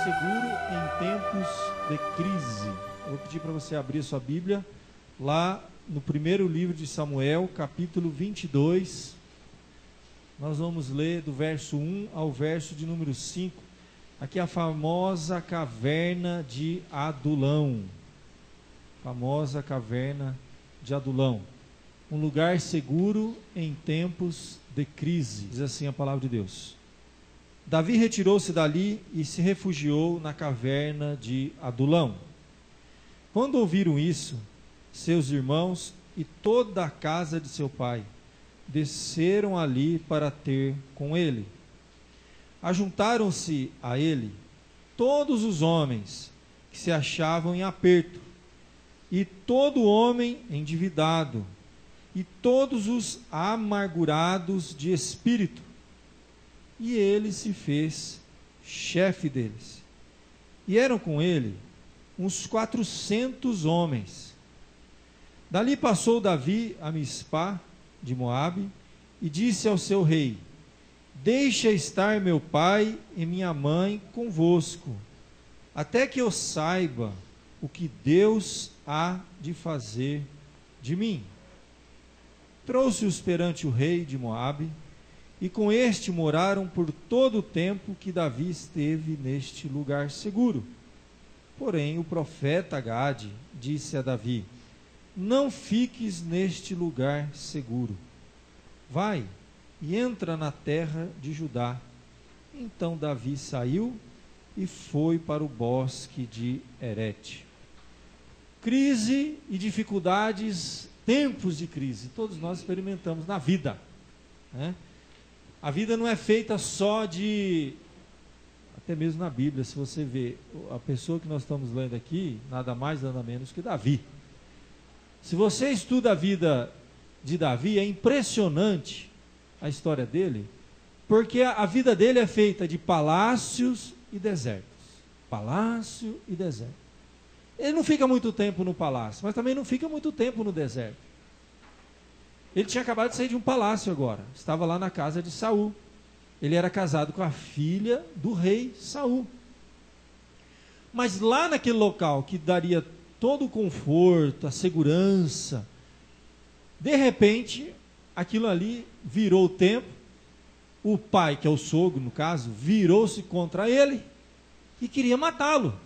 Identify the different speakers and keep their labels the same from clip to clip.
Speaker 1: seguro em tempos de crise. Eu vou pedir para você abrir sua Bíblia lá no primeiro livro de Samuel, capítulo 22. Nós vamos ler do verso 1 ao verso de número 5. Aqui é a famosa caverna de Adulão. Famosa caverna de Adulão. Um lugar seguro em tempos de crise. Diz assim a palavra de Deus. Davi retirou-se dali e se refugiou na caverna de Adulão. Quando ouviram isso, seus irmãos e toda a casa de seu pai desceram ali para ter com ele. Ajuntaram-se a ele todos os homens que se achavam em aperto, e todo homem endividado, e todos os amargurados de espírito. E ele se fez chefe deles. E eram com ele uns 400 homens. Dali passou Davi a Mispá de Moabe e disse ao seu rei: deixa estar meu pai e minha mãe convosco, até que eu saiba o que Deus há de fazer de mim. Trouxe-os perante o rei de Moabe, e com este moraram por todo o tempo que Davi esteve neste lugar seguro. Porém, o profeta Gade disse a Davi: não fiques neste lugar seguro. Vai e entra na terra de Judá. Então Davi saiu e foi para o bosque de Herete. Crise e dificuldades, tempos de crise, todos nós experimentamos na vida, né? A vida não é feita só de, até mesmo na Bíblia, se você vê, a pessoa que nós estamos lendo aqui, nada mais, nada menos que Davi. Se você estuda a vida de Davi, é impressionante a história dele, porque a vida dele é feita de palácios e desertos. Palácio e deserto. Ele não fica muito tempo no palácio, mas também não fica muito tempo no deserto. Ele tinha acabado de sair de um palácio agora, estava lá na casa de Saul. Ele era casado com a filha do rei Saul. Mas lá naquele local que daria todo o conforto, a segurança, de repente, aquilo ali virou o tempo. O pai, que é o sogro no caso, virou-se contra ele e queria matá-lo.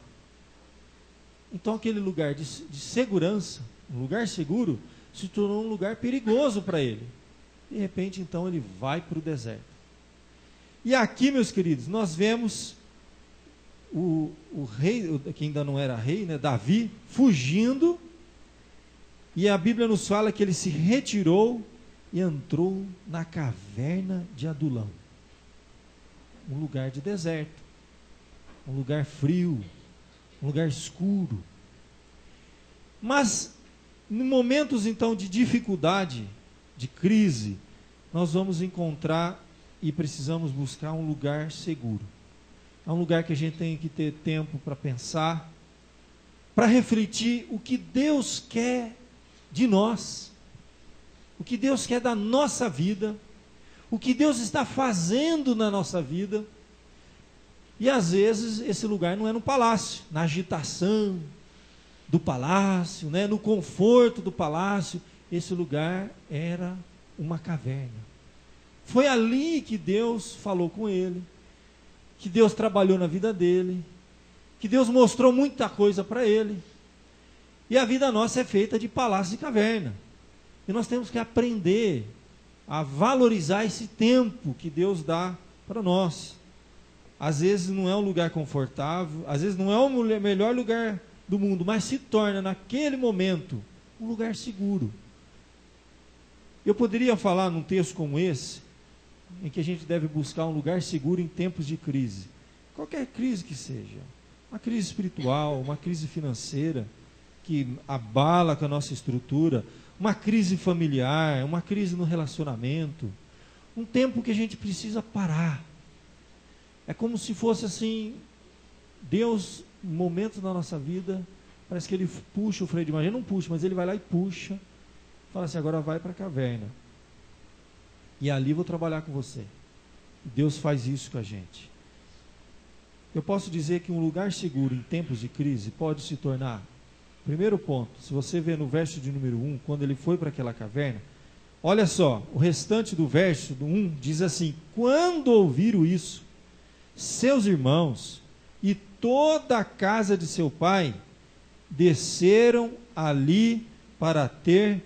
Speaker 1: Então aquele lugar de segurança, um lugar seguro, se tornou um lugar perigoso para ele. De repente, então, ele vai para o deserto. E aqui, meus queridos, nós vemos o rei, que ainda não era rei, né, Davi, fugindo. E a Bíblia nos fala que ele se retirou e entrou na caverna de Adulão. Um lugar de deserto, um lugar frio, um lugar escuro. Mas em momentos então de dificuldade, de crise, nós vamos encontrar e precisamos buscar um lugar seguro. É um lugar que a gente tem que ter tempo para pensar, para refletir o que Deus quer de nós, o que Deus quer da nossa vida, o que Deus está fazendo na nossa vida. E às vezes esse lugar não é no palácio, na agitação do palácio, né, no conforto do palácio. Esse lugar era uma caverna. Foi ali que Deus falou com ele, que Deus trabalhou na vida dele, que Deus mostrou muita coisa para ele. E a vida nossa é feita de palácio e caverna. E nós temos que aprender a valorizar esse tempo que Deus dá para nós. Às vezes não é um lugar confortável, às vezes não é o melhor lugar do mundo, mas se torna naquele momento um lugar seguro. Eu poderia falar num texto como esse, em que a gente deve buscar um lugar seguro em tempos de crise. Qualquer crise que seja, uma crise espiritual, uma crise financeira, que abala com a nossa estrutura, uma crise familiar, uma crise no relacionamento, um tempo que a gente precisa parar. É como se fosse assim, Deus, um momento da nossa vida, parece que ele puxa o freio de mão. Ele não puxa, mas ele vai lá e puxa, fala assim: agora vai para a caverna, e ali vou trabalhar com você. Deus faz isso com a gente. eu posso dizer que um lugar seguro em tempos de crise pode se tornar, primeiro ponto, se você vê no verso de número 1, quando ele foi para aquela caverna, olha só, o restante do verso do 1 diz assim: quando ouviram isso, seus irmãos e toda a casa de seu pai desceram ali para ter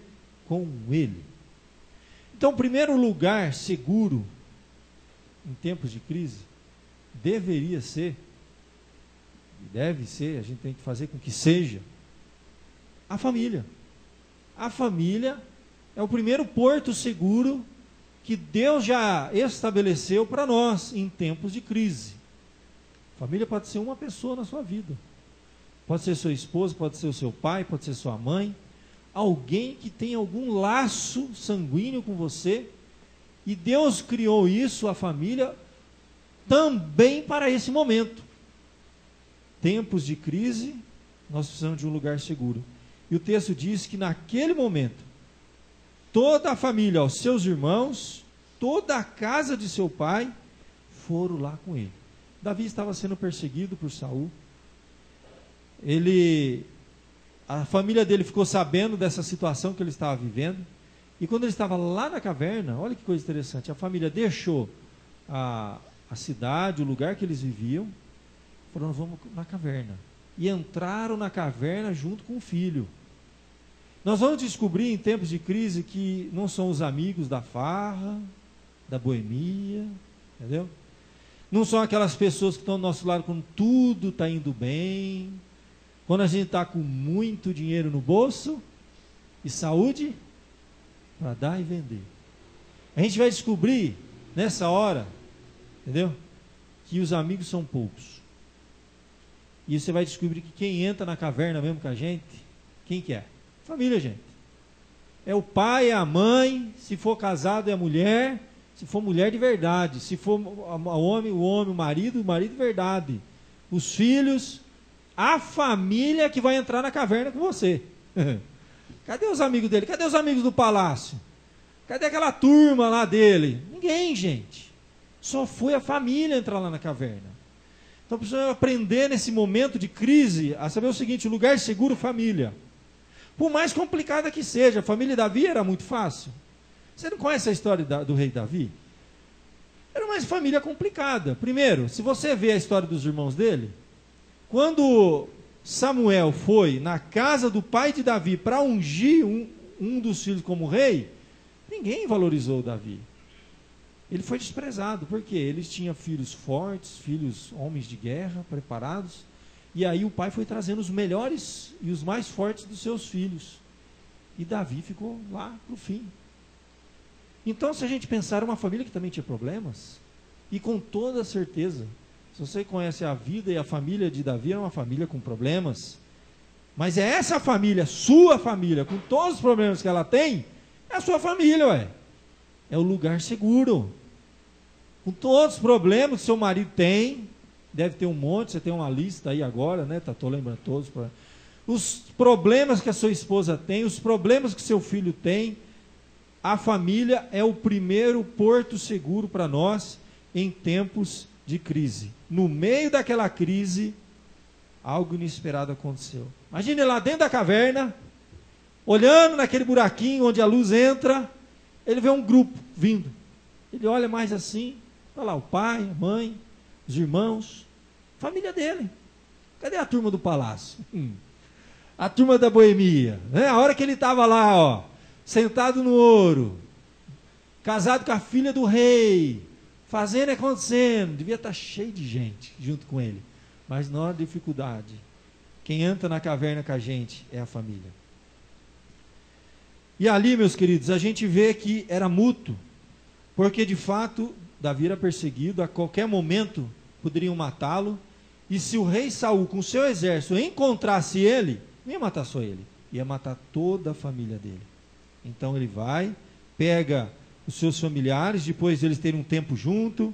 Speaker 1: com ele. Então, o primeiro lugar seguro em tempos de crise deveria ser, deve ser, a gente tem que fazer com que seja, a família. A família é o primeiro porto seguro que Deus já estabeleceu para nós em tempos de crise. Família pode ser uma pessoa na sua vida. Pode ser sua esposa, pode ser o seu pai, pode ser sua mãe. Alguém que tem algum laço sanguíneo com você. E Deus criou isso, a família, também para esse momento. Tempos de crise, nós precisamos de um lugar seguro. E o texto diz que naquele momento, toda a família, os seus irmãos, toda a casa de seu pai, foram lá com ele. Davi estava sendo perseguido por Saul. A família dele ficou sabendo dessa situação que ele estava vivendo. E quando ele estava lá na caverna, olha que coisa interessante, a família deixou a cidade, o lugar que eles viviam, falaram: vamos na caverna. E entraram na caverna junto com o filho. Nós vamos descobrir em tempos de crise que não são os amigos da farra, da boemia, entendeu? Não são aquelas pessoas que estão do nosso lado quando tudo está indo bem, quando a gente está com muito dinheiro no bolso e saúde para dar e vender. A gente vai descobrir nessa hora, entendeu? Que os amigos são poucos. E você vai descobrir que quem entra na caverna mesmo com a gente, quem que é? Família, gente. É o pai, é a mãe, se for casado é a mulher, se for mulher de verdade, se for homem, o marido de verdade. Os filhos, a família que vai entrar na caverna com você. Cadê os amigos dele? Cadê os amigos do palácio? Cadê aquela turma lá dele? Ninguém, gente. Só foi a família entrar lá na caverna. Então precisamos aprender nesse momento de crise a saber o seguinte: lugar seguro, família. Por mais complicada que seja, a família de Davi era muito fácil. Você não conhece a história do rei Davi? Era uma família complicada. Primeiro, se você vê a história dos irmãos dele, quando Samuel foi na casa do pai de Davi para ungir um dos filhos como rei, ninguém valorizou Davi. Ele foi desprezado, porque eles tinham filhos fortes, filhos homens de guerra, preparados, e aí o pai foi trazendo os melhores e os mais fortes dos seus filhos, e Davi ficou lá para o fim. Então, se a gente pensar, era uma família que também tinha problemas, e com toda certeza, se você conhece a vida e a família de Davi, era uma família com problemas, mas é essa família, sua família, com todos os problemas que ela tem, é a sua família, ué. É o lugar seguro. Com todos os problemas que seu marido tem, deve ter um monte, você tem uma lista aí agora, né? Estou lembrando todos. Os problemas que a sua esposa tem, os problemas que seu filho tem, a família é o primeiro porto seguro para nós em tempos de crise. No meio daquela crise, algo inesperado aconteceu. Imagine lá dentro da caverna, olhando naquele buraquinho onde a luz entra, ele vê um grupo vindo. Ele olha mais assim, está lá o pai, a mãe, os irmãos, família dele. Cadê a turma do palácio? A turma da boemia, né? A hora que ele estava lá, ó, sentado no ouro, casado com a filha do rei, fazendo e acontecendo, devia estar cheio de gente junto com ele. Mas na hora da dificuldade, quem entra na caverna com a gente é a família. E ali, meus queridos, a gente vê que era mútuo, porque de fato Davi era perseguido, a qualquer momento poderiam matá-lo, e se o rei Saul com seu exército encontrasse ele, não ia matar só ele, ia matar toda a família dele. Então ele vai, pega os seus familiares, depois deles terem um tempo junto,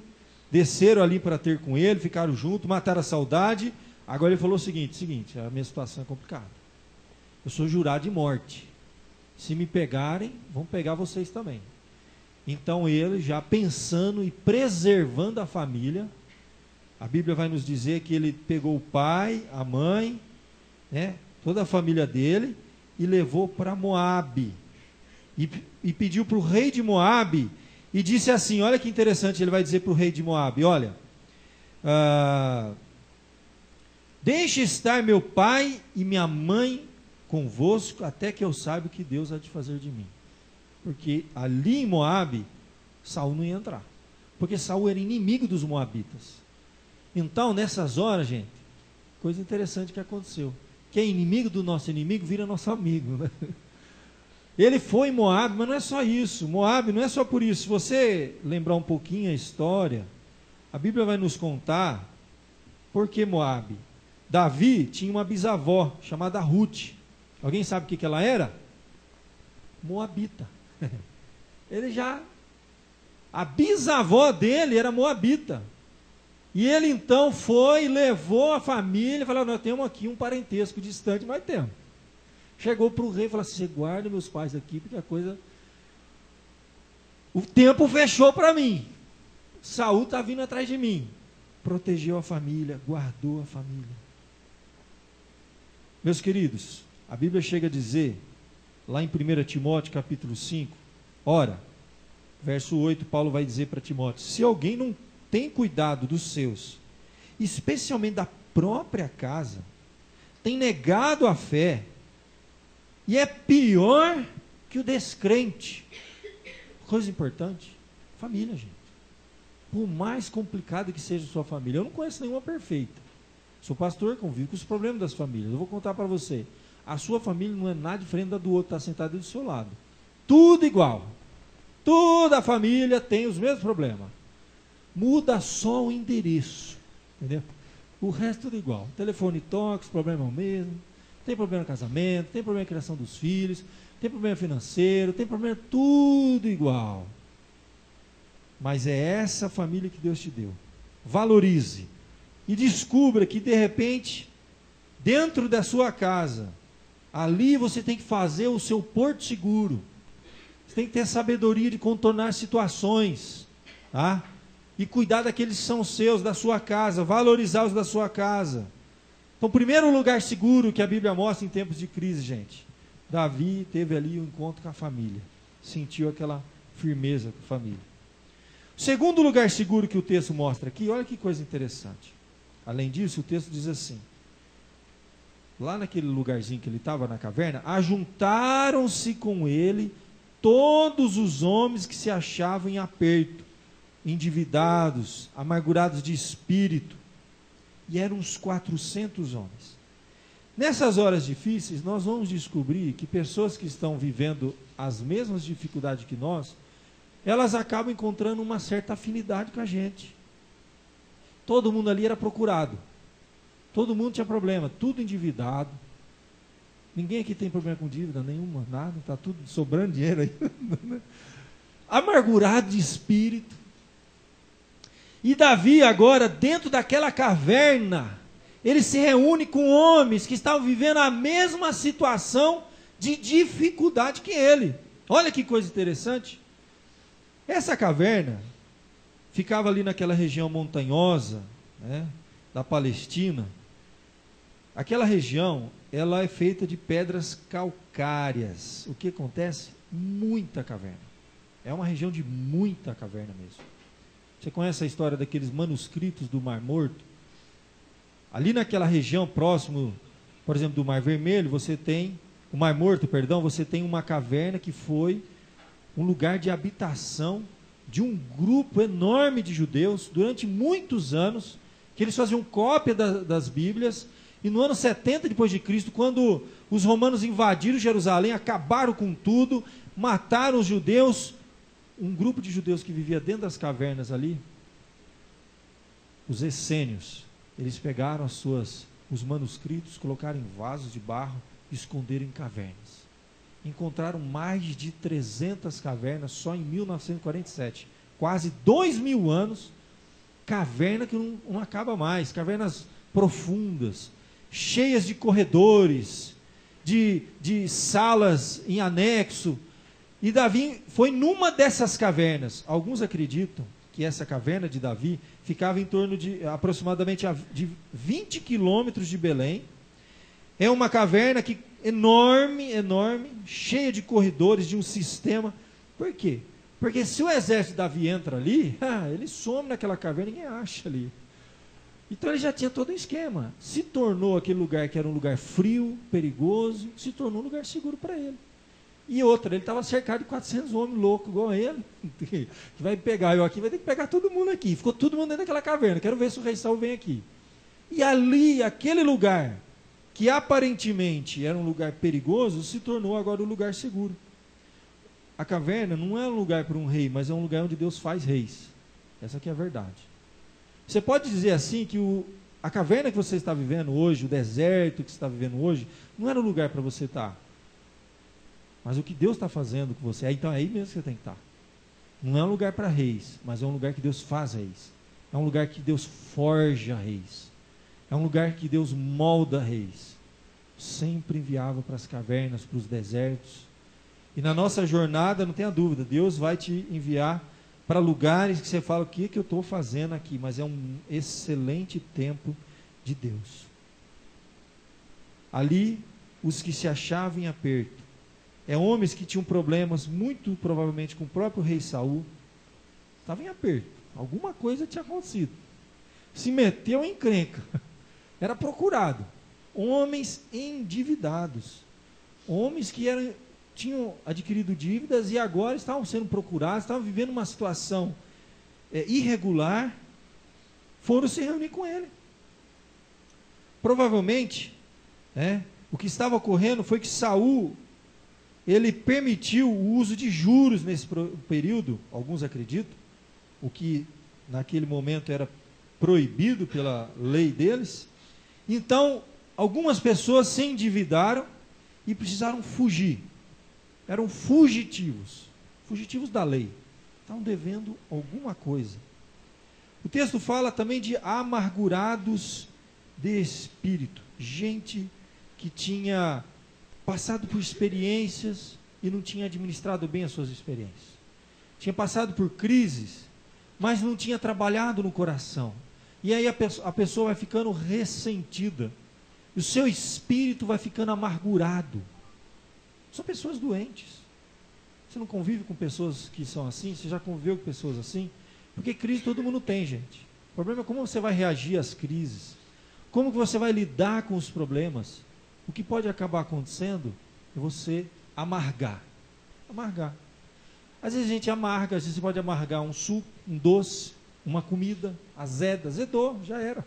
Speaker 1: desceram ali para ter com ele, ficaram juntos, mataram a saudade. Agora ele falou o seguinte, a minha situação é complicada, eu sou jurado de morte, se me pegarem, vão pegar vocês também. Então ele, já pensando e preservando a família, A Bíblia vai nos dizer que ele pegou o pai, a mãe, né, toda a família dele, e levou para Moabe. E pediu para o rei de Moabe, e disse assim, olha que interessante, ele vai dizer para o rei de Moabe, olha, deixe estar meu pai e minha mãe convosco, até que eu saiba o que Deus há de fazer de mim. Porque ali em Moabe, Saul não ia entrar. Porque Saul era inimigo dos moabitas. Então, nessas horas, gente, coisa interessante que aconteceu. Quem é inimigo do nosso inimigo vira nosso amigo, né? Ele foi em Moabe, mas não é só isso. Moabe não é só por isso. Se você lembrar um pouquinho a história, a Bíblia vai nos contar por que Moabe. Davi tinha uma bisavó chamada Ruth. Alguém sabe o que ela era? Moabita. A bisavó dele era moabita. E ele então foi, levou a família e falou, nós temos aqui um parentesco distante, mas temos. Chegou para o rei e falou assim, você guarda meus pais aqui, porque a coisa... O tempo fechou para mim. Saul está vindo atrás de mim. Protegeu a família, guardou a família. Meus queridos, a Bíblia chega a dizer, lá em 1 Timóteo capítulo 5, ora, verso 8, Paulo vai dizer para Timóteo, se alguém não tem cuidado dos seus, especialmente da própria casa, tem negado a fé, e é pior que o descrente. Coisa importante, família, gente. Por mais complicado que seja a sua família, eu não conheço nenhuma perfeita. Sou pastor, convivo com os problemas das famílias. Eu vou contar para você. A sua família não é nada diferente da do outro que está sentado do seu lado. Tudo igual. Toda a família tem os mesmos problemas. Muda só o endereço. Entendeu? O resto tudo igual. Telefone toca, os problemas é o mesmo. Tem problema no casamento, tem problema na criação dos filhos, tem problema financeiro, tem problema tudo igual. Mas é essa família que Deus te deu. Valorize. E descubra que de repente, dentro da sua casa, ali você tem que fazer o seu porto seguro. Você tem que ter sabedoria de contornar situações, tá? E cuidar daqueles que são seus, da sua casa, valorizar os da sua casa. Então, o primeiro lugar seguro que a Bíblia mostra em tempos de crise, gente, Davi teve ali um encontro com a família, sentiu aquela firmeza com a família. O segundo lugar seguro que o texto mostra aqui, olha que coisa interessante. Além disso, o texto diz assim, lá naquele lugarzinho que ele estava na caverna, ajuntaram-se com ele todos os homens que se achavam em aperto, endividados, amargurados de espírito, e eram uns 400 homens. Nessas horas difíceis, nós vamos descobrir que pessoas que estão vivendo as mesmas dificuldades que nós, elas acabam encontrando uma certa afinidade com a gente. Todo mundo ali era procurado. Todo mundo tinha problema, tudo endividado. Ninguém aqui tem problema com dívida nenhuma, nada, está tudo sobrando dinheiro aí. Amargurado de espírito. E Davi agora, dentro daquela caverna, ele se reúne com homens que estavam vivendo a mesma situação de dificuldade que ele. Olha que coisa interessante. Essa caverna ficava ali naquela região montanhosa, né, da Palestina. Aquela região, ela é feita de pedras calcárias. O que acontece? Muita caverna. É uma região de muita caverna mesmo. Você conhece a história daqueles manuscritos do Mar Morto? Ali naquela região próximo, por exemplo, do Mar Vermelho, você tem, o Mar Morto, perdão, você tem uma caverna que foi um lugar de habitação de um grupo enorme de judeus durante muitos anos, que eles faziam cópia das Bíblias, e no ano 70 depois de Cristo, quando os romanos invadiram Jerusalém, acabaram com tudo, mataram os judeus, um grupo de judeus que vivia dentro das cavernas ali, os essênios, eles pegaram os manuscritos, colocaram em vasos de barro e esconderam em cavernas. Encontraram mais de 300 cavernas só em 1947. Quase 2.000 anos, caverna que não acaba mais, cavernas profundas, cheias de corredores, de salas em anexo. E Davi foi numa dessas cavernas. Alguns acreditam que essa caverna de Davi ficava em torno de aproximadamente de 20 quilômetros de Belém. É uma caverna que enorme, enorme, cheia de corredores, de um sistema. Por quê? Porque se o exército de Davi entra ali, ele some naquela caverna, ninguém acha ali. Então ele já tinha todo um esquema. Se tornou aquele lugar que era um lugar frio, perigoso, se tornou um lugar seguro para ele. E outra, ele estava cercado de 400 homens loucos igual a ele, que vai pegar eu aqui, vai ter que pegar todo mundo aqui. Ficou todo mundo dentro daquela caverna. Quero ver se o rei Saul vem aqui. E ali, aquele lugar, que aparentemente era um lugar perigoso, se tornou agora um lugar seguro. A caverna não é um lugar para um rei, mas é um lugar onde Deus faz reis. Essa aqui é a verdade. Você pode dizer assim que a caverna que você está vivendo hoje, o deserto que você está vivendo hoje, não era um lugar para você estar. Mas o que Deus está fazendo com você, então é aí mesmo que você tem que estar. Não é um lugar para reis, mas é um lugar que Deus faz reis. É um lugar que Deus forja reis. É um lugar que Deus molda reis. Sempre enviava para as cavernas, para os desertos. E na nossa jornada, não tenha dúvida, Deus vai te enviar para lugares que você fala, o que eu estou fazendo aqui? Mas é um excelente tempo de Deus. Ali, os que se achavam em aperto, homens que tinham problemas, muito provavelmente com o próprio rei Saul, estavam em aperto, alguma coisa tinha acontecido, se meteu em encrenca, era procurado, homens endividados, homens que tinham adquirido dívidas e agora estavam sendo procurados, estavam vivendo uma situação irregular, foram se reunir com ele. Provavelmente, o que estava ocorrendo foi que Saul, ele permitiu o uso de juros nesse período, alguns acreditam, o que naquele momento era proibido pela lei deles. Então, algumas pessoas se endividaram e precisaram fugir. Eram fugitivos da lei. Estavam devendo alguma coisa. O texto fala também de amargurados de espírito. Gente que tinha passado por experiências e não tinha administrado bem as suas experiências. Tinha passado por crises, mas não tinha trabalhado no coração. E aí a pessoa vai ficando ressentida. O seu espírito vai ficando amargurado. São pessoas doentes. Você não convive com pessoas que são assim? Você já conviveu com pessoas assim? Porque crise todo mundo tem, gente. O problema é como você vai reagir às crises. Como que você vai lidar com os problemas. O que pode acabar acontecendo é você amargar. Amargar. Às vezes a gente amarga, às vezes você pode amargar um suco, um doce, uma comida, azedou, já era.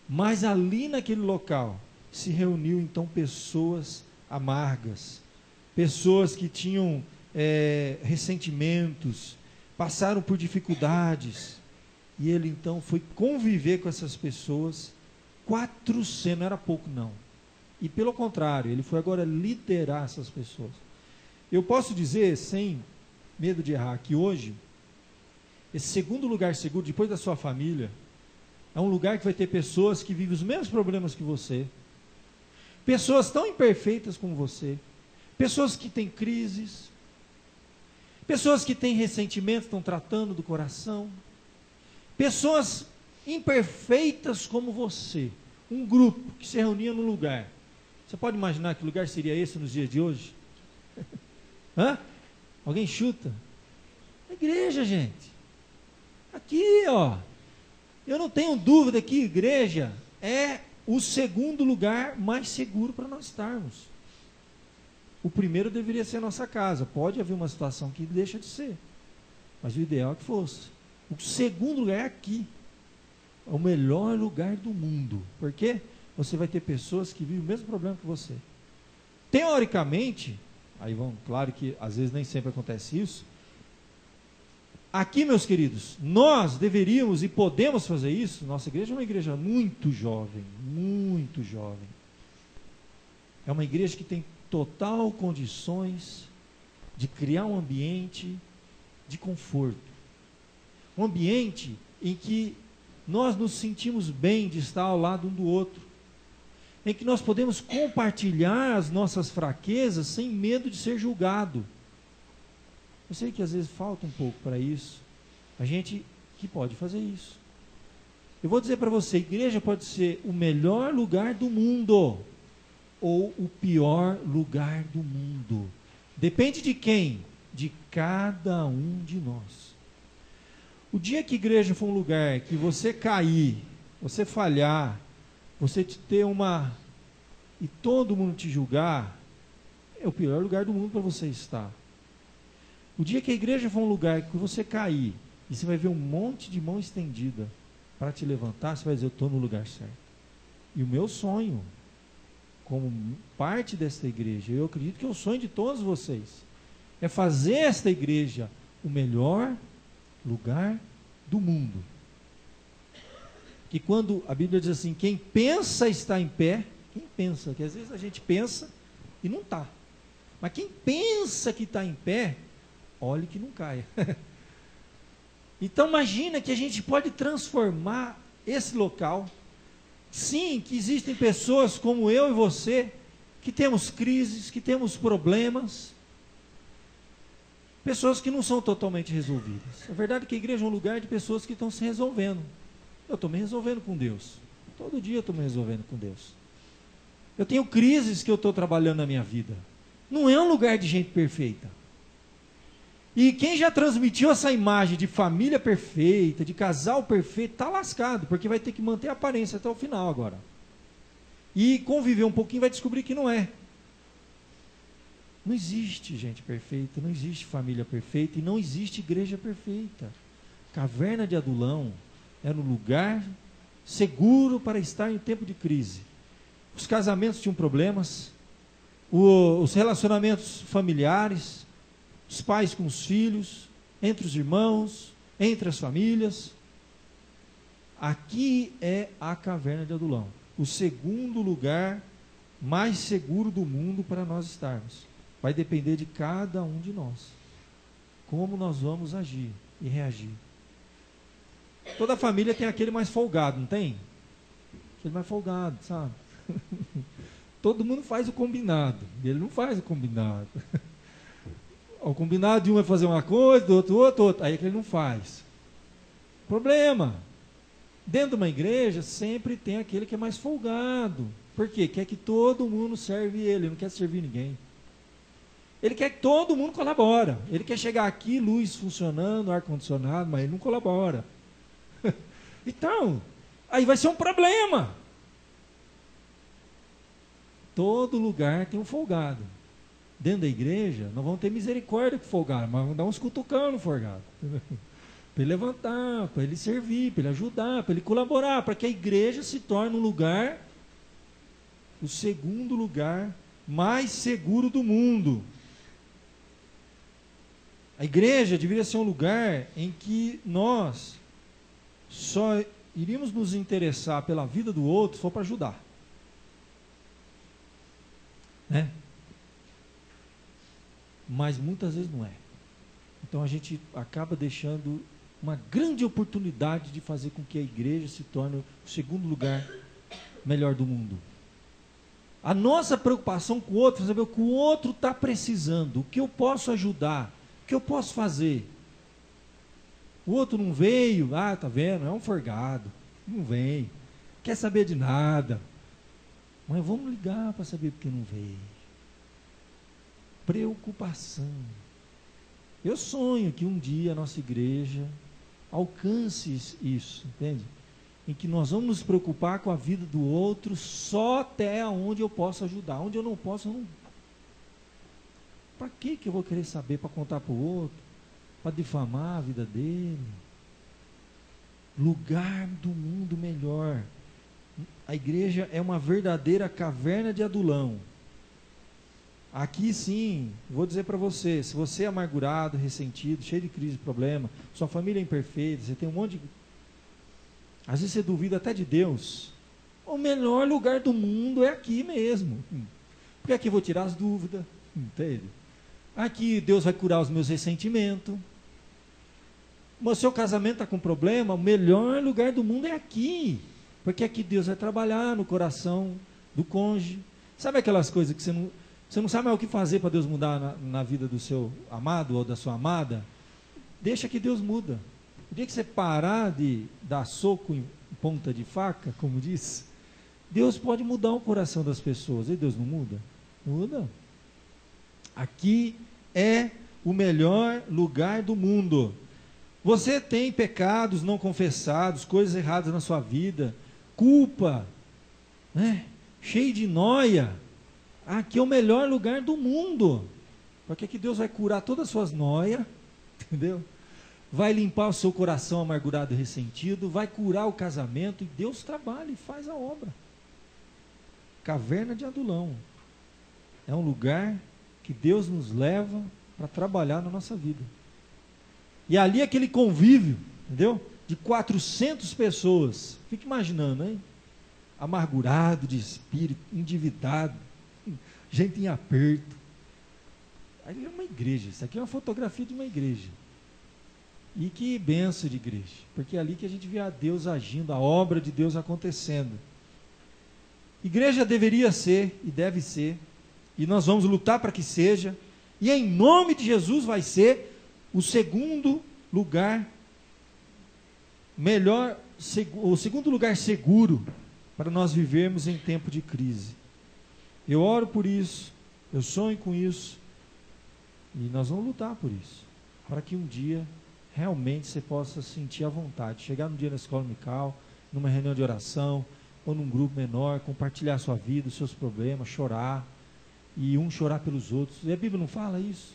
Speaker 1: Mas ali naquele local se reuniu então pessoas amargas, pessoas que tinham ressentimentos, passaram por dificuldades, e ele então foi conviver com essas pessoas, 400, não era pouco não, e pelo contrário, ele foi agora liderar essas pessoas. Eu posso dizer, sem medo de errar, que hoje, esse segundo lugar seguro, depois da sua família, é um lugar que vai ter pessoas que vivem os mesmos problemas que você, pessoas tão imperfeitas como você, pessoas que têm crises, pessoas que têm ressentimento, estão tratando do coração, pessoas imperfeitas como você, um grupo que se reunia num lugar. Você pode imaginar que lugar seria esse nos dias de hoje? Hã? Alguém chuta? A igreja, gente. Aqui, ó. Eu não tenho dúvida que igreja é o segundo lugar mais seguro para nós estarmos. O primeiro deveria ser a nossa casa. Pode haver uma situação que deixa de ser, mas o ideal é que fosse. O segundo lugar é aqui. É o melhor lugar do mundo. Por quê? Você vai ter pessoas que vivem o mesmo problema que você. Teoricamente, claro que às vezes nem sempre acontece isso. Aqui, meus queridos, nós deveríamos e podemos fazer isso. Nossa igreja é uma igreja muito jovem, muito jovem. É uma igreja que tem total condições de criar um ambiente de conforto. Um ambiente em que nós nos sentimos bem de estar ao lado um do outro. Em que nós podemos compartilhar as nossas fraquezas sem medo de ser julgado. Eu sei que às vezes falta um pouco para isso, A gente que pode fazer isso. Eu vou dizer para você, a igreja pode ser o melhor lugar do mundo ou o pior lugar do mundo. Depende de quem? De cada um de nós. O dia que a igreja for um lugar que você cair, você falhar, você ter e todo mundo te julgar, é o pior lugar do mundo para você estar. O dia que a igreja for um lugar que você cair, e você vai ver um monte de mão estendida para te levantar, você vai dizer, eu estou no lugar certo. E o meu sonho, como parte desta igreja, eu acredito que é o sonho de todos vocês, é fazer esta igreja o melhor lugar do mundo. Que quando a Bíblia diz assim, quem pensa está em pé, quem pensa, que às vezes a gente pensa e não está, mas quem pensa que está em pé, olhe que não caia. Então imagina que a gente pode transformar esse local. Sim, que existem pessoas como eu e você, que temos crises, que temos problemas, pessoas que não são totalmente resolvidas. A verdade é que a igreja é um lugar de pessoas que estão se resolvendo. Eu estou me resolvendo com Deus. Todo dia eu estou me resolvendo com Deus. Eu tenho crises que eu estou trabalhando na minha vida. Não é um lugar de gente perfeita. E quem já transmitiu essa imagem de família perfeita, de casal perfeito, está lascado, porque vai ter que manter a aparência até o final agora. E conviver um pouquinho vai descobrir que não é. Não existe gente perfeita, não existe família perfeita e não existe igreja perfeita. Caverna de Adulão era um lugar seguro para estar em tempo de crise. Os casamentos tinham problemas, os relacionamentos familiares, os pais com os filhos, entre os irmãos, entre as famílias. Aqui é a Caverna de Adulão, o segundo lugar mais seguro do mundo para nós estarmos. Vai depender de cada um de nós, como nós vamos agir e reagir. Toda família tem aquele mais folgado, não tem? Aquele mais folgado, sabe? Todo mundo faz o combinado, ele não faz o combinado. O combinado de um é fazer uma coisa, do outro, aí é que ele não faz. Problema. Dentro de uma igreja, sempre tem aquele que é mais folgado. Por quê? Quer que todo mundo serve ele não quer servir ninguém. Ele quer que todo mundo colabora. Ele quer chegar aqui, luz funcionando, ar-condicionado, mas ele não colabora. Então, aí vai ser um problema. Todo lugar tem um folgado. Dentro da igreja, nós vamos ter misericórdia com o folgado, mas vamos dar uns cutucão no folgado. Para ele levantar, para ele servir, para ele ajudar, para ele colaborar, para que a igreja se torne um lugar, o segundo lugar mais seguro do mundo. A igreja deveria ser um lugar em que nós só iríamos nos interessar pela vida do outro se for para ajudar. Né? Mas muitas vezes não é. Então a gente acaba deixando uma grande oportunidade de fazer com que a igreja se torne o segundo lugar melhor do mundo. A nossa preocupação com o outro, saber o que o outro está precisando, o que eu posso ajudar, o que eu posso fazer. O outro não veio, tá vendo, é um forgado, não vem, quer saber de nada. Mas vamos ligar para saber porque não veio. Preocupação. Eu sonho que um dia a nossa igreja alcance isso, entende? Em que nós vamos nos preocupar com a vida do outro só até onde eu posso ajudar. Onde eu não posso, eu não. Para que eu vou querer saber? Para contar para o outro? Para difamar a vida dele? Lugar do mundo melhor. A igreja é uma verdadeira caverna de Adulão. Aqui sim, vou dizer para você, se você é amargurado, ressentido, cheio de crise, problema, sua família é imperfeita, você tem um monte de... Às vezes você duvida até de Deus. O melhor lugar do mundo é aqui mesmo. Porque aqui eu vou tirar as dúvidas, entende? Aqui Deus vai curar os meus ressentimentos. O seu casamento está com problema, o melhor lugar do mundo é aqui. Porque aqui Deus vai trabalhar no coração do cônjuge. Sabe aquelas coisas que você não sabe mais o que fazer para Deus mudar na vida do seu amado ou da sua amada? Deixa que Deus muda. O dia que você parar de dar soco em ponta de faca, como diz, Deus pode mudar o coração das pessoas. E Deus não muda? Muda. Aqui é o melhor lugar do mundo. Você tem pecados não confessados, coisas erradas na sua vida, culpa, né? Cheio de noia. Aqui é o melhor lugar do mundo. Porque aqui Deus vai curar todas as suas noias, entendeu? Vai limpar o seu coração amargurado e ressentido, vai curar o casamento, e Deus trabalha e faz a obra. Caverna de Adulão é um lugar que Deus nos leva para trabalhar na nossa vida. E ali aquele convívio, entendeu? De 400 pessoas. Fica imaginando, hein? Amargurado de espírito, endividado, gente em aperto. Aí é uma igreja, isso aqui é uma fotografia de uma igreja. E que benção de igreja, porque é ali que a gente vê a Deus agindo, a obra de Deus acontecendo. Igreja deveria ser e deve ser, e nós vamos lutar para que seja, e em nome de Jesus vai ser o segundo lugar melhor, o segundo lugar seguro para nós vivermos em tempo de crise. Eu oro por isso, eu sonho com isso, e nós vamos lutar por isso, para que um dia realmente você possa sentir a vontade, chegar no dia na escola dominical, numa reunião de oração, ou num grupo menor, compartilhar a sua vida, os seus problemas, chorar, e um chorar pelos outros. E a Bíblia não fala isso?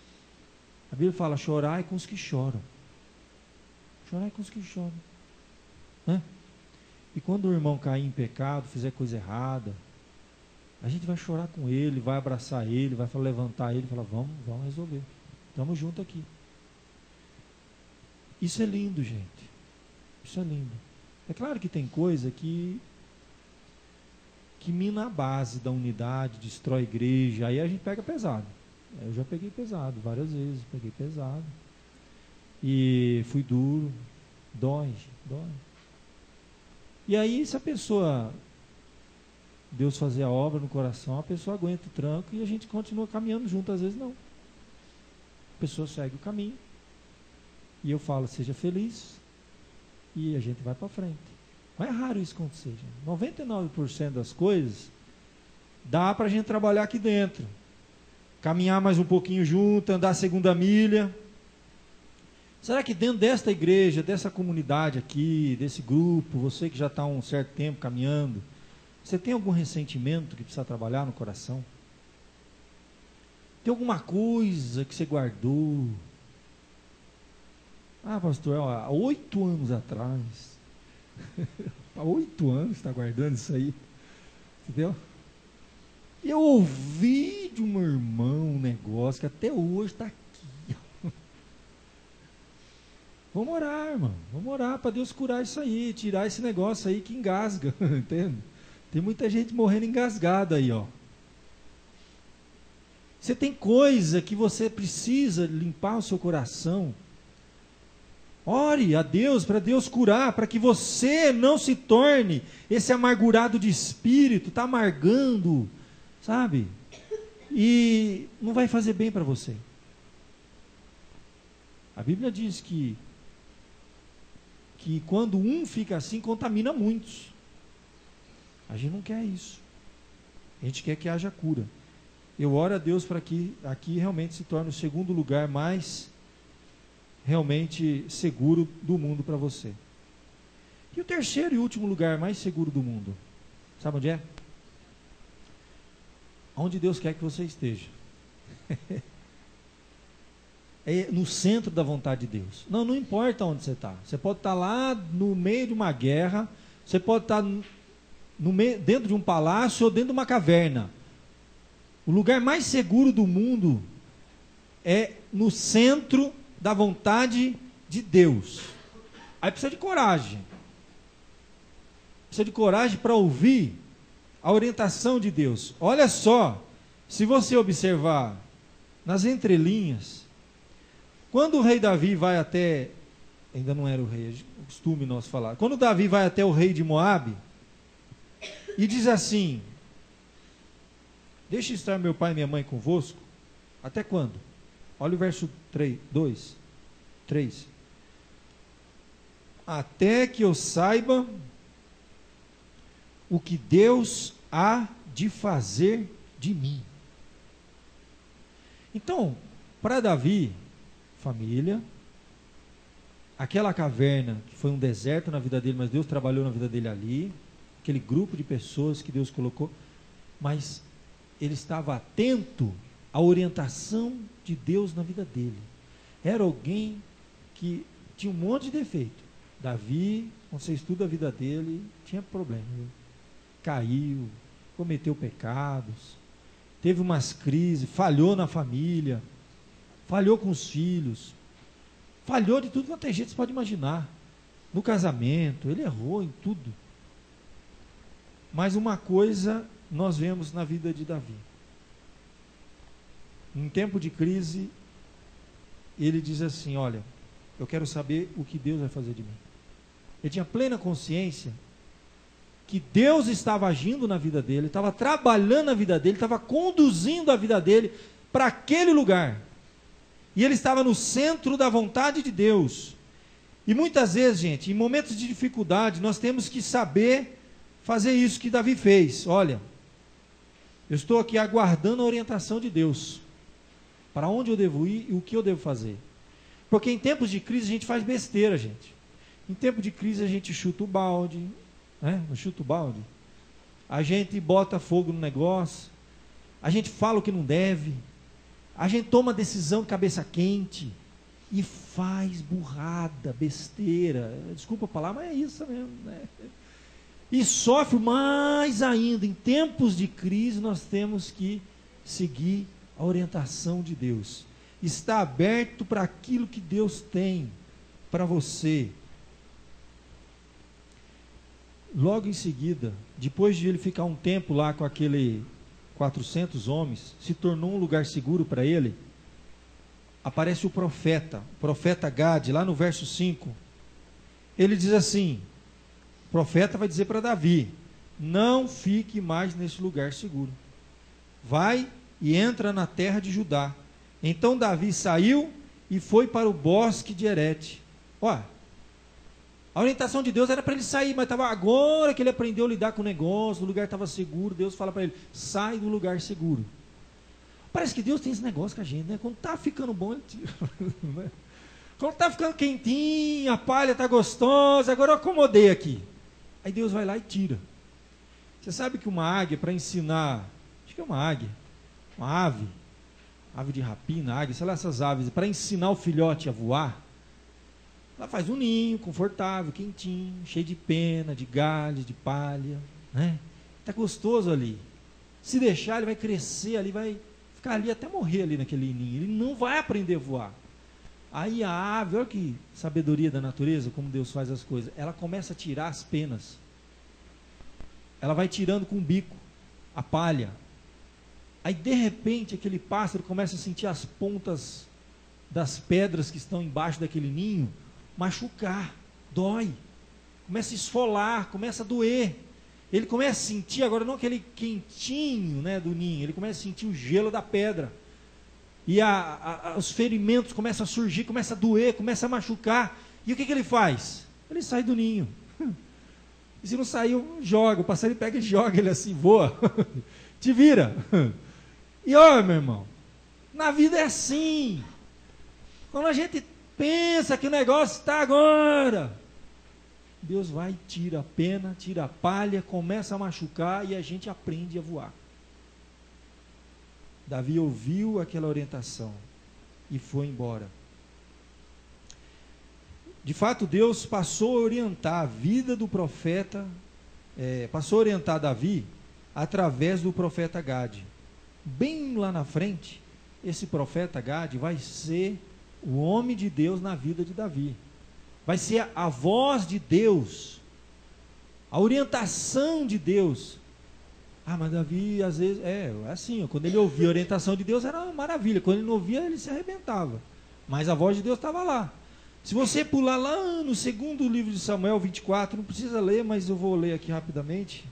Speaker 1: A Bíblia fala, chorai com os que choram. Chorai com os que choram. Né? E quando o irmão cair em pecado, fizer coisa errada, a gente vai chorar com ele, vai abraçar ele, vai levantar ele, falar, vamos resolver. Estamos juntos aqui. Isso é lindo, gente. Isso é lindo. É claro que tem coisa que mina a base da unidade, destrói a igreja, aí a gente pega pesado. Eu já peguei pesado, várias vezes, peguei pesado. E fui duro, dói. E aí, se a pessoa, Deus fazer a obra no coração, a pessoa aguenta o tranco e a gente continua caminhando junto, às vezes não. A pessoa segue o caminho. E eu falo, seja feliz, e a gente vai para frente. Não é raro isso acontecer, gente. 99% das coisas dá para a gente trabalhar aqui dentro. Caminhar mais um pouquinho junto, andar a segunda milha. Será que dentro desta igreja, dessa comunidade aqui, desse grupo, você que já está há um certo tempo caminhando, você tem algum ressentimento que precisa trabalhar no coração? Tem alguma coisa que você guardou? Ah, pastor, há 8 anos atrás. Há 8 anos está guardando isso aí. Entendeu? Eu ouvi de um irmão um negócio que até hoje está aqui. Vamos orar, irmão. Vamos orar para Deus curar isso aí, tirar esse negócio aí que engasga. Entende? Tem muita gente morrendo engasgada aí, ó. Você tem coisa que você precisa limpar o seu coração. Ore a Deus, para Deus curar, para que você não se torne esse amargurado de espírito, está amargando, sabe? E não vai fazer bem para você. A Bíblia diz que quando um fica assim, contamina muitos. A gente não quer isso. A gente quer que haja cura. Eu oro a Deus para que aqui realmente se torne o segundo lugar mais realmente seguro do mundo para você. E o terceiro e último lugar mais seguro do mundo, sabe onde é? Onde Deus quer que você esteja. É no centro da vontade de Deus. Não importa onde você está. Você pode estar lá no meio de uma guerra, você pode estar dentro de um palácio ou dentro de uma caverna. O lugar mais seguro do mundo é no centro da vontade de Deus. Aí precisa de coragem. Precisa de coragem para ouvir a orientação de Deus. Olha só, se você observar nas entrelinhas, quando o rei Davi vai até, ainda não era o rei, é costume nosso falar, quando Davi vai até o rei de Moabe e diz assim: deixe estar meu pai e minha mãe convosco, até quando? Olha o verso 3. até que eu saiba o que Deus há de fazer de mim. Então, para Davi, família, aquela caverna que foi um deserto na vida dele, mas Deus trabalhou na vida dele ali, aquele grupo de pessoas que Deus colocou, mas ele estava atento à orientação de Deus na vida dele. Era alguém que tinha um monte de defeito. Davi, quando você estuda a vida dele, tinha problema. Caiu, cometeu pecados, teve umas crises, falhou na família, falhou com os filhos, falhou de tudo quanto é jeito, você pode imaginar. No casamento, ele errou em tudo. Mas uma coisa nós vemos na vida de Davi. Em tempo de crise, ele diz assim: olha, eu quero saber o que Deus vai fazer de mim. Ele tinha plena consciência que Deus estava agindo na vida dele, estava trabalhando na vida dele, estava conduzindo a vida dele para aquele lugar. E ele estava no centro da vontade de Deus. E muitas vezes, gente, em momentos de dificuldade, nós temos que saber fazer isso que Davi fez. Olha, eu estou aqui aguardando a orientação de Deus. Para onde eu devo ir e o que eu devo fazer. Porque em tempos de crise a gente faz besteira, gente. Em tempo de crise a gente chuta o balde, né? Não chuta o balde. A gente bota fogo no negócio. A gente fala o que não deve. A gente toma decisão de cabeça quente. E faz burrada, besteira. Desculpa a palavra, mas é isso mesmo, né? E sofre mais ainda. Em tempos de crise nós temos que seguir a orientação de Deus. Está aberto para aquilo que Deus tem para você. Logo em seguida, depois de ele ficar um tempo lá com aquele 400 homens, se tornou um lugar seguro para ele. Aparece o profeta Gade, lá no verso 5. Ele diz assim: o profeta vai dizer para Davi: não fique mais nesse lugar seguro. Vai e entra na terra de Judá. Então Davi saiu e foi para o bosque de Herete. Ó, a orientação de Deus era para ele sair, mas estava agora que ele aprendeu a lidar com o negócio, o lugar estava seguro. Deus fala para ele: sai do lugar seguro. Parece que Deus tem esse negócio com a gente, né? Quando está ficando bom, ele tira. Quando está ficando quentinho, a palha está gostosa, agora eu acomodei aqui. Aí Deus vai lá e tira. Você sabe que uma águia, para ensinar, acho que é uma águia, uma ave de rapina, águia, sei lá, essas aves, para ensinar o filhote a voar, ela faz um ninho confortável, quentinho, cheio de pena, de galhos, de palha, né? Está gostoso ali. Se deixar, ele vai crescer ali, vai ficar ali até morrer ali naquele ninho. Ele não vai aprender a voar. Aí a ave, olha que sabedoria da natureza, como Deus faz as coisas. Ela começa a tirar as penas. Ela vai tirando com o bico a palha. Aí de repente aquele pássaro começa a sentir as pontas das pedras que estão embaixo daquele ninho machucar, dói, começa a esfolar, começa a doer. Ele começa a sentir, agora não aquele quentinho, né, do ninho, ele começa a sentir o gelo da pedra. E os ferimentos começam a surgir, começa a doer, começa a machucar. E o que ele faz? Ele sai do ninho. E se não saiu, joga. O passarinho pega e joga ele assim, voa. Te vira. E ó, meu irmão, na vida é assim. Quando a gente pensa que o negócio está agora, Deus vai e tira a pena, tira a palha, começa a machucar e a gente aprende a voar. Davi ouviu aquela orientação e foi embora. De fato, Deus passou a orientar a vida do profeta, passou a orientar Davi através do profeta Gade. Bem lá na frente, esse profeta Gade vai ser o homem de Deus na vida de Davi. Vai ser a voz de Deus, a orientação de Deus. Ah, mas Davi, às vezes, assim, quando ele ouvia a orientação de Deus, era uma maravilha. Quando ele não ouvia, ele se arrebentava. Mas a voz de Deus estava lá. Se você pular lá no segundo livro de Samuel 24, não precisa ler, mas eu vou ler aqui rapidamente.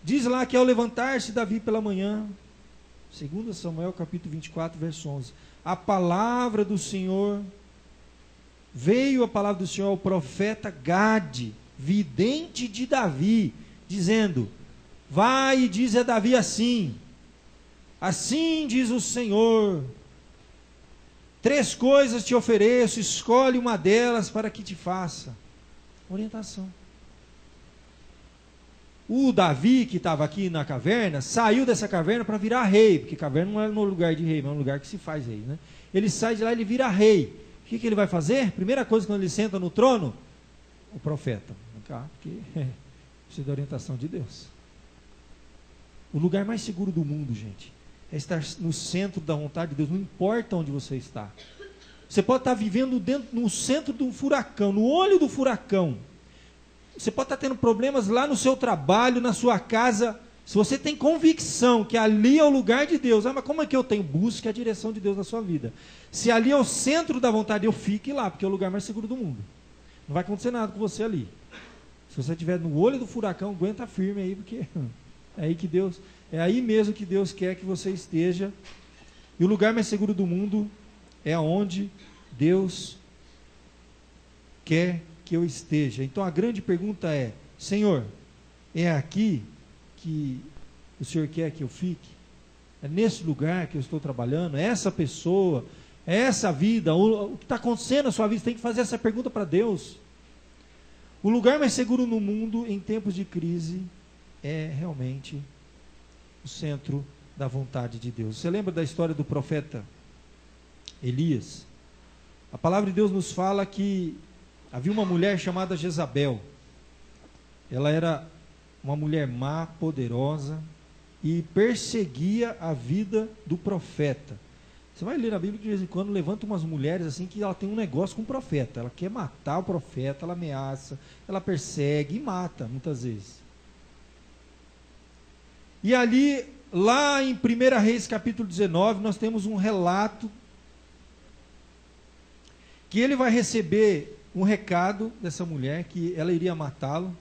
Speaker 1: Diz lá que ao levantar-se Davi pela manhã, 2 Samuel capítulo 24, verso 11, a palavra do Senhor veio a palavra do Senhor ao profeta Gade, vidente de Davi, dizendo: vai e diz a Davi assim: assim diz o Senhor, 3 coisas te ofereço, escolhe uma delas para que te faça. Orientação. O Davi, que estava aqui na caverna, saiu dessa caverna para virar rei, porque caverna não é no lugar de rei, mas é um lugar que se faz rei, né? Ele sai de lá e ele vira rei. O que ele vai fazer? Primeira coisa, quando ele senta no trono, o profeta. Porque precisa da orientação de Deus. O lugar mais seguro do mundo, gente, é estar no centro da vontade de Deus, não importa onde você está. Você pode estar vivendo no centro de um furacão, no olho do furacão. Você pode estar tendo problemas lá no seu trabalho, na sua casa. Se você tem convicção que ali é o lugar de Deus, mas como é que eu tenho? Busque a direção de Deus na sua vida. Se ali é o centro da vontade, eu fique lá, porque é o lugar mais seguro do mundo. Não vai acontecer nada com você ali. Se você estiver no olho do furacão, aguenta firme aí, porque é aí mesmo que Deus quer que você esteja. E o lugar mais seguro do mundo é onde Deus quer que eu esteja. Então a grande pergunta é: Senhor, é aqui que o Senhor quer que eu fique? É nesse lugar que eu estou trabalhando? É essa pessoa? É essa vida? O que está acontecendo na sua vida? Você tem que fazer essa pergunta para Deus. O lugar mais seguro no mundo em tempos de crise é realmente o centro da vontade de Deus. Você lembra da história do profeta Elias? A palavra de Deus nos fala que havia uma mulher chamada Jezabel. Ela era uma mulher má, poderosa, e perseguia a vida do profeta. Você vai ler na Bíblia que de vez em quando levanta umas mulheres assim que ela tem um negócio com o profeta. Ela quer matar o profeta, ela ameaça, ela persegue e mata muitas vezes. E ali, lá em 1 Reis capítulo 19, nós temos um relato que ele vai receber um recado dessa mulher, que ela iria matá-lo.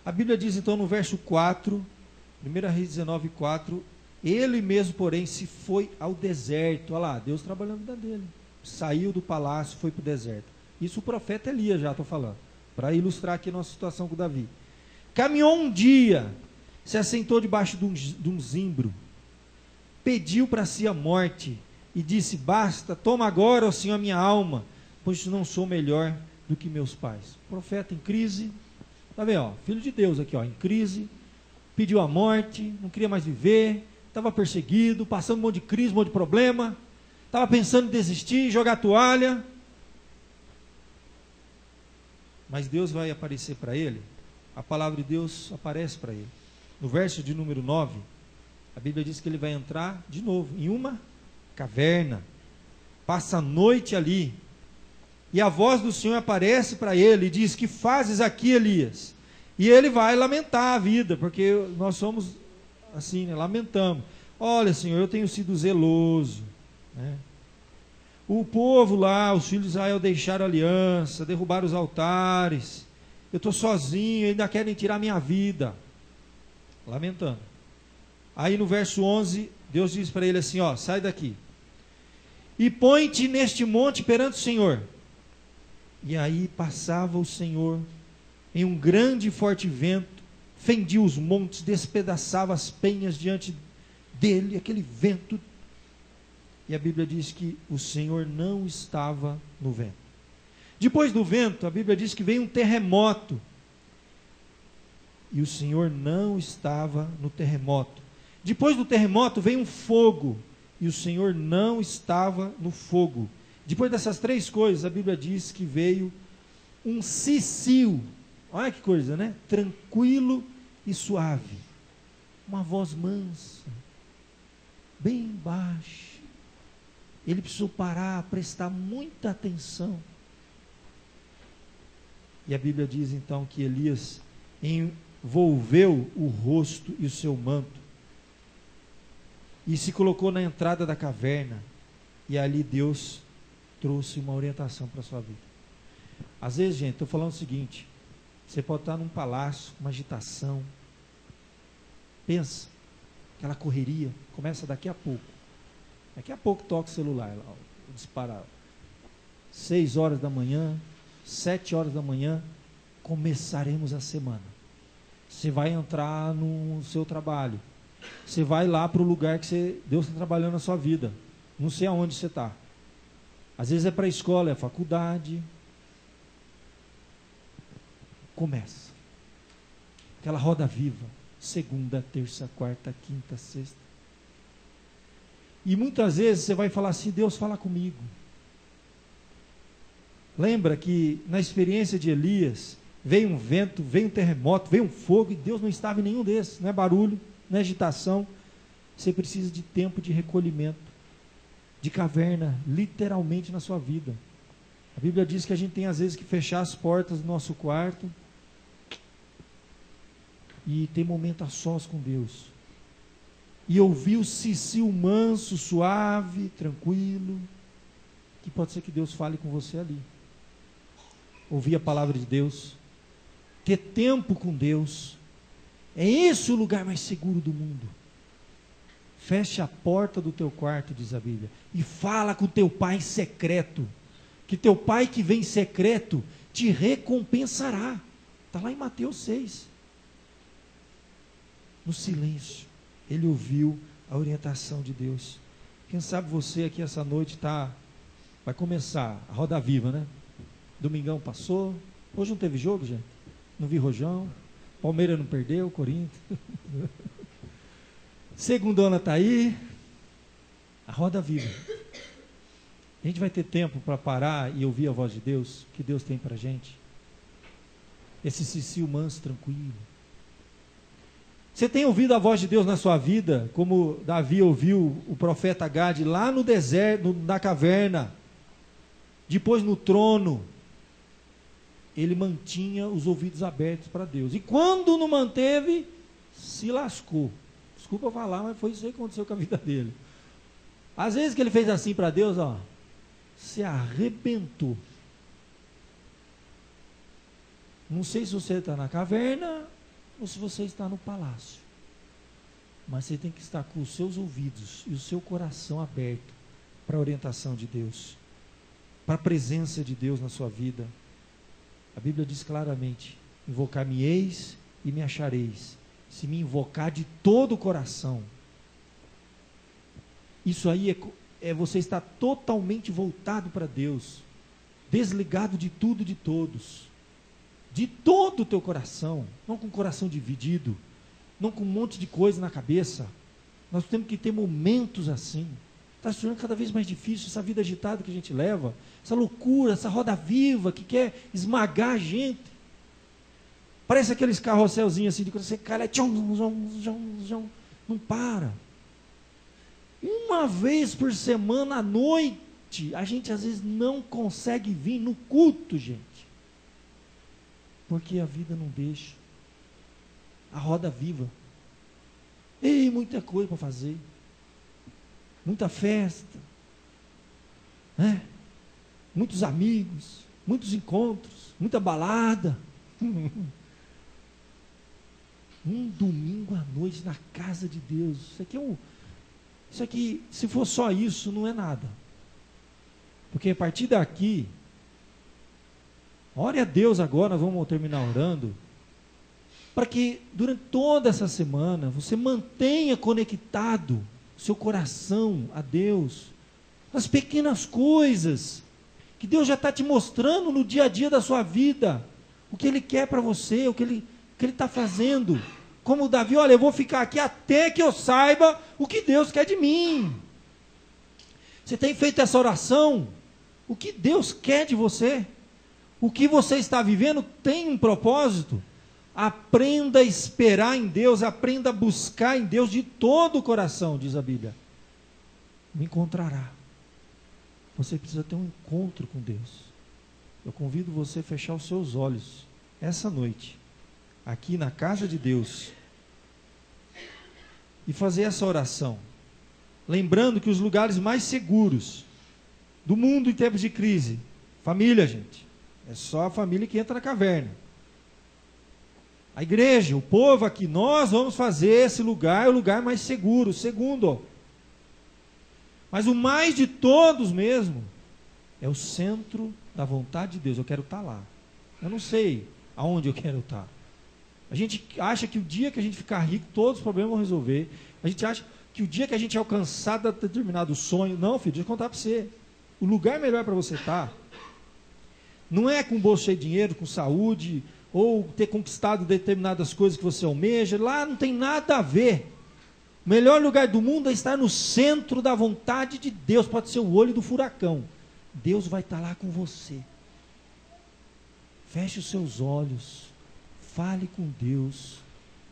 Speaker 1: A Bíblia diz então no verso 4, 1 Reis 19, 4, ele mesmo, porém, se foi ao deserto. Olha lá, Deus trabalhando na vida dele. Saiu do palácio, foi para o deserto. Isso o profeta Elias já estou falando, para ilustrar aqui a nossa situação com Davi. Caminhou um dia, se assentou debaixo de um zimbro, pediu para si a morte e disse: basta, toma agora, ó Senhor, a minha alma, pois não sou melhor do que meus pais. Profeta em crise, está vendo? Ó, filho de Deus aqui, ó, em crise, pediu a morte, não queria mais viver, estava perseguido, passando um monte de crise, um monte de problema, estava pensando em desistir, jogar a toalha. Mas Deus vai aparecer para ele. A palavra de Deus aparece para ele. No verso de número 9, a Bíblia diz que ele vai entrar de novo em uma caverna, passa a noite ali, e a voz do Senhor aparece para ele e diz: que fazes aqui, Elias? E ele vai lamentar a vida, porque nós somos assim, né? Lamentamos. Olha, Senhor, eu tenho sido zeloso, né? O povo lá, os filhos de Israel deixaram a aliança, derrubaram os altares, eu estou sozinho, ainda querem tirar minha vida. Lamentando. Aí no verso 11, Deus diz para ele assim: ó, sai daqui e põe-te neste monte perante o Senhor. E aí passava o Senhor em um grande e forte vento, fendia os montes, despedaçava as penhas diante dele, aquele vento. E a Bíblia diz que o Senhor não estava no vento. Depois do vento, a Bíblia diz que veio um terremoto. E o Senhor não estava no terremoto. Depois do terremoto veio um fogo. E o Senhor não estava no fogo. Depois dessas 3 coisas, a Bíblia diz que veio um cicio. Olha que coisa, né? Tranquilo e suave. Uma voz mansa, bem baixa. Ele precisou parar, prestar muita atenção. E a Bíblia diz então que Elias envolveu o rosto e o seu manto e se colocou na entrada da caverna. E ali Deus trouxe uma orientação para a sua vida. Às vezes, gente, estou falando o seguinte: você pode estar num palácio, uma agitação. Pensa, aquela correria começa daqui a pouco. Daqui a pouco toca o celular, lá, dispara 6 horas da manhã, 7 horas da manhã, começaremos a semana. Você vai entrar no seu trabalho. Você vai lá para o lugar que Deus está trabalhando na sua vida. Não sei aonde você está. Às vezes é para a escola, é faculdade. Começa. Aquela roda viva. Segunda, terça, quarta, quinta, sexta. E muitas vezes você vai falar assim, Deus fala comigo. Lembra que na experiência de Elias, veio um vento, veio um terremoto, veio um fogo, e Deus não estava em nenhum desses. Não é barulho, não é agitação. Você precisa de tempo de recolhimento, de caverna, literalmente na sua vida. A Bíblia diz que a gente tem às vezes que fechar as portas do nosso quarto e ter momento a sós com Deus. E ouvir o cicio manso, suave, tranquilo, que pode ser que Deus fale com você ali. Ouvir a palavra de Deus, ter tempo com Deus, é esse o lugar mais seguro do mundo. Feche a porta do teu quarto, diz a Bíblia, e fala com teu pai em secreto, que teu pai que vem em secreto te recompensará. Está lá em Mateus 6. No silêncio, ele ouviu a orientação de Deus. Quem sabe você aqui essa noite vai começar a roda viva, né? Domingão passou, hoje não teve jogo, gente? Não vi rojão, Palmeiras não perdeu, Corinthians. Segundona está aí, a roda viva. A gente vai ter tempo para parar e ouvir a voz de Deus, que Deus tem para a gente. Esse cicio manso, tranquilo. Você tem ouvido a voz de Deus na sua vida, como Davi ouviu o profeta Gade lá no deserto, na caverna, depois no trono. Ele mantinha os ouvidos abertos para Deus. E quando não manteve, se lascou. Desculpa falar, mas foi isso aí que aconteceu com a vida dele. Às vezes que ele fez assim para Deus, se arrebentou. Não sei se você está na caverna ou se você está no palácio. Mas você tem que estar com os seus ouvidos e o seu coração aberto para a orientação de Deus, para a presença de Deus na sua vida. A Bíblia diz claramente: invocar-me-eis e me achareis, se me invocar de todo o coração. Isso aí é você estar totalmente voltado para Deus, desligado de tudo e de todos, de todo o teu coração, não com o coração dividido, não com um monte de coisa na cabeça. Nós temos que ter momentos assim. Está se tornando cada vez mais difícil essa vida agitada que a gente leva, essa loucura, essa roda viva que quer esmagar a gente. Parece aqueles carrosselzinhos assim, de quando você cai lá, não para. Uma vez por semana à noite, a gente às vezes não consegue vir no culto, gente, porque a vida não deixa. A roda viva. E muita coisa para fazer. Muita festa, né? Muitos amigos, muitos encontros, muita balada. Um domingo à noite na casa de Deus. Isso aqui, se for só isso, não é nada. Porque a partir daqui, ore a Deus agora, nós vamos terminar orando, para que durante toda essa semana você mantenha conectado seu coração a Deus, as pequenas coisas que Deus já está te mostrando no dia a dia da sua vida, o que Ele quer para você, o que Ele está fazendo. Como o Davi, olha, eu vou ficar aqui até que eu saiba o que Deus quer de mim. Você tem feito essa oração? O que Deus quer de você? O que você está vivendo tem um propósito? Aprenda a esperar em Deus, aprenda a buscar em Deus de todo o coração, diz a Bíblia. Me encontrará. Você precisa ter um encontro com Deus. Eu convido você a fechar os seus olhos essa noite, aqui na casa de Deus, e fazer essa oração, lembrando que os lugares mais seguros do mundo em tempos de crise, família, gente, é só a família que entra na caverna. A igreja, o povo aqui, nós vamos fazer esse lugar o lugar mais seguro. Segundo, mas o mais de todos mesmo, É o centro da vontade de Deus. Eu quero estar lá. Eu não sei aonde eu quero estar. A gente acha que o dia que a gente ficar rico, todos os problemas vão resolver. A gente acha que o dia que a gente alcançar determinado sonho... Não, filho, deixa eu contar para você. O lugar melhor para você estar não é com o bolso cheio de dinheiro, com saúde, ou ter conquistado determinadas coisas que você almeja. Lá não tem nada a ver. O melhor lugar do mundo é estar no centro da vontade de Deus. Pode ser o olho do furacão. Deus vai estar lá com você. Feche os seus olhos. Fale com Deus.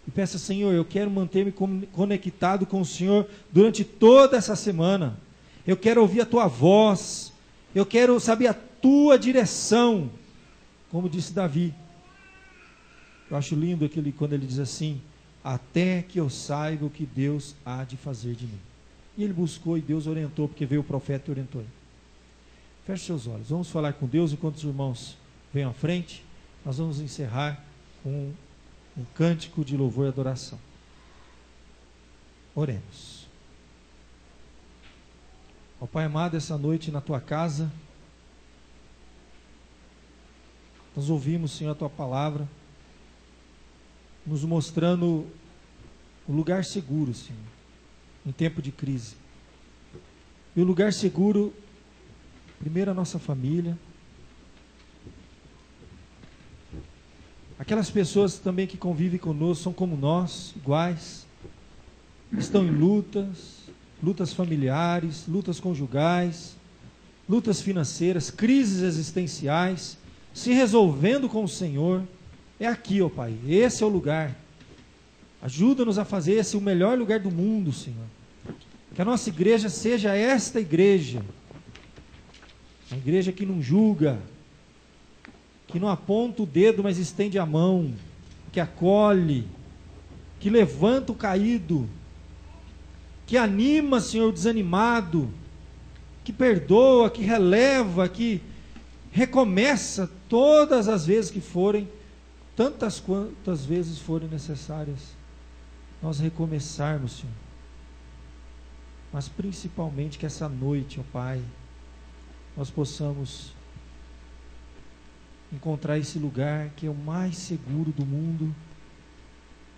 Speaker 1: E peça: Senhor, eu quero manter-me conectado com o Senhor durante toda essa semana. Eu quero ouvir a tua voz. Eu quero saber a tua direção. Como disse Davi. Eu acho lindo aquele, quando ele diz assim: até que eu saiba o que Deus há de fazer de mim. E ele buscou e Deus orientou, porque veio o profeta e orientou ele. Feche seus olhos. Vamos falar com Deus enquanto os irmãos venham à frente. Nós vamos encerrar com um cântico de louvor e adoração. Oremos. Ó Pai amado, essa noite na tua casa, nós ouvimos, Senhor, a tua palavra, nos mostrando o lugar seguro, Senhor, em tempo de crise. E o lugar seguro, primeiro a nossa família, aquelas pessoas também que convivem conosco, são como nós, iguais, estão em lutas familiares, lutas conjugais, lutas financeiras, crises existenciais, se resolvendo com o Senhor. É aqui, ó Pai, esse é o lugar. Ajuda-nos a fazer esse o melhor lugar do mundo, Senhor. Que a nossa igreja seja esta igreja, a igreja que não julga, que não aponta o dedo, mas estende a mão, que acolhe, que levanta o caído, que anima, Senhor, o desanimado, que perdoa, que releva, que recomeça todas as vezes que forem, tantas quantas vezes forem necessárias, nós recomeçarmos, Senhor. Mas principalmente que essa noite, ó Pai, nós possamos encontrar esse lugar que é o mais seguro do mundo,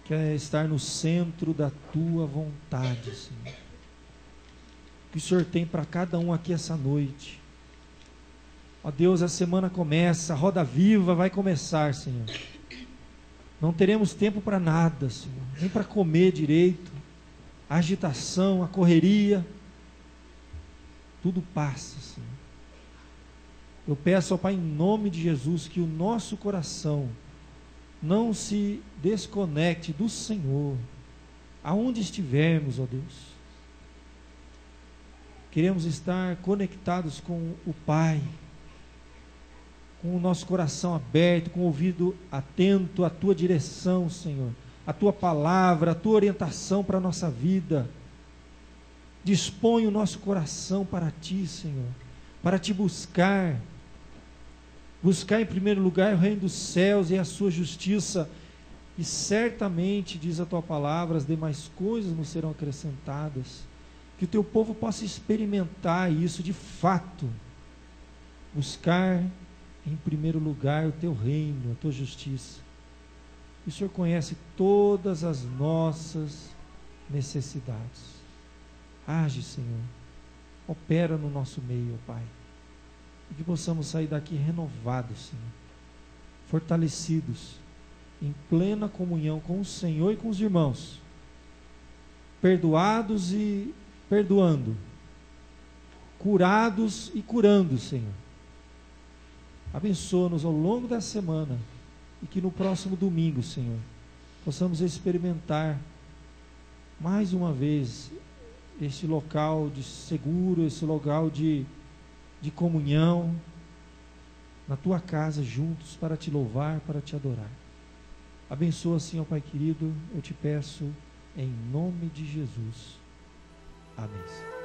Speaker 1: que é estar no centro da tua vontade, Senhor. Que o Senhor tem para cada um aqui essa noite. Ó Deus, a semana começa, a roda viva vai começar, Senhor. Não teremos tempo para nada, Senhor, nem para comer direito. A agitação, a correria, tudo passa, Senhor. Eu peço ao Pai, em nome de Jesus, que o nosso coração não se desconecte do Senhor, aonde estivermos, ó Deus. Queremos estar conectados com o Pai, com o nosso coração aberto, com o ouvido atento à tua direção, Senhor, a tua palavra, a tua orientação para a nossa vida. Dispõe o nosso coração para ti, Senhor, para te buscar em primeiro lugar o reino dos céus e a sua justiça, e certamente, diz a tua palavra, as demais coisas nos serão acrescentadas. Que o teu povo possa experimentar isso de fato, buscar em primeiro lugar o teu reino, a tua justiça. O Senhor conhece todas as nossas necessidades. Age, Senhor, opera no nosso meio, ó Pai, e que possamos sair daqui renovados, Senhor, fortalecidos, em plena comunhão com o Senhor e com os irmãos, perdoados e perdoando, curados e curando, Senhor. Abençoa-nos ao longo da semana, e que no próximo domingo, Senhor, possamos experimentar mais uma vez esse local de seguro, esse local de comunhão, na tua casa, juntos, para te louvar, para te adorar. Abençoa, Senhor Pai querido, eu te peço, em nome de Jesus. Amém.